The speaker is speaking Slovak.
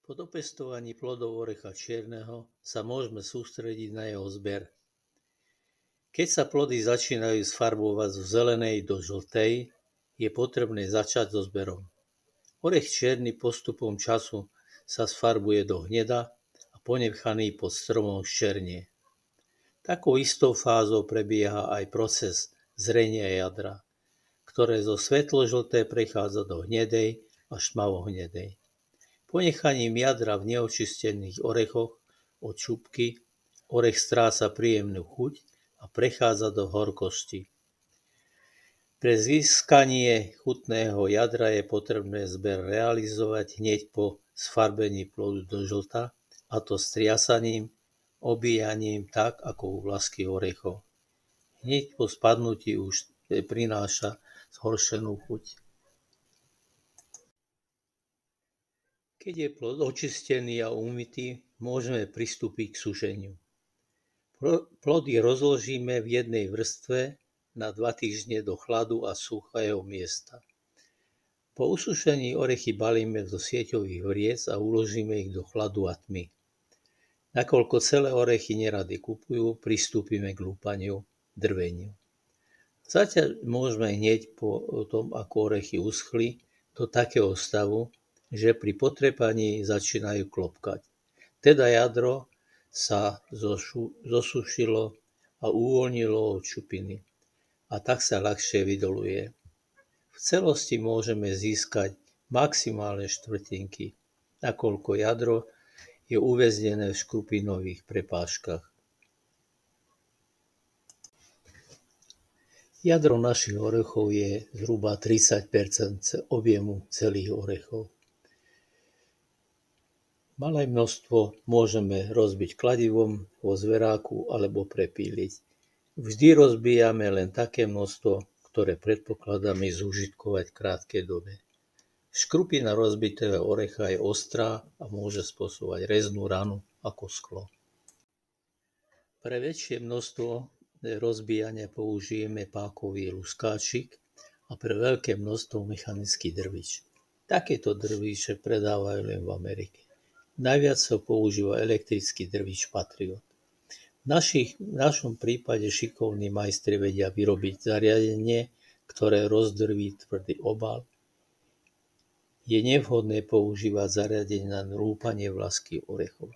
Po dopestovaní plodov orecha čierneho sa môžeme sústrediť na jeho zber. Keď sa plody začínajú sfarbovať zo zelenej do žltej, je potrebné začať so zberom. Orech čierny postupom času sa sfarbuje do hneda a ponechaný pod stromom zčernie. Takou istou fázou prebieha aj proces zrenia jadra, ktoré zo svetlo-žlté prechádza do hnedej a šmavo-hnedej. Ponechaním jadra v neočistených orechoch od šupky orech stráca príjemnú chuť a prechádza do horkosti. Pre získanie chutného jadra je potrebné zber realizovať hneď po sfarbení plodu do žlta, a to striasaním, obíjaním tak ako u vlasky orechov. Hneď po spadnutí už prináša zhoršenú chuť. Keď je plod očistený a umytý, môžeme pristúpiť k sušeniu. Plody rozložíme v jednej vrstve na 2 týždne do chladu a suchého miesta. Po usušení orechy balíme do sieťových vriec a uložíme ich do chladu a tmy. Nakoľko celé orechy nerady kupujú, pristúpime k lúpaniu, drveniu. Zatiaľ môžeme hneď po tom, ako orechy uschli, do takého stavu, že pri potrepaní začínajú klopkať. Teda jadro sa zosušilo a uvoľnilo od šupiny a tak sa ľahšie vydoluje. V celosti môžeme získať maximálne štvrtinky, nakoľko jadro je uväznené v škrupinových prepážkach. Jadro našich orechov je zhruba 30% objemu celých orechov. Malé množstvo môžeme rozbiť kladivom vo zveráku alebo prepíliť. Vždy rozbijame len také množstvo, ktoré predpokladáme zúžitkovať v krátkej dobe. Škrupina rozbitého orecha je ostrá a môže spôsobovať reznú ranu ako sklo. Pre väčšie množstvo rozbíjania použijeme pákový luskáčik a pre veľké množstvo mechanický drvič. Takéto drviče predávajú len v Amerike. Najviac sa používa elektrický drvič Patriot. V našom prípade šikovní majstri vedia vyrobiť zariadenie, ktoré rozdrví tvrdý obal. Je nevhodné používať zariadenie na lúpanie vlasky orechov.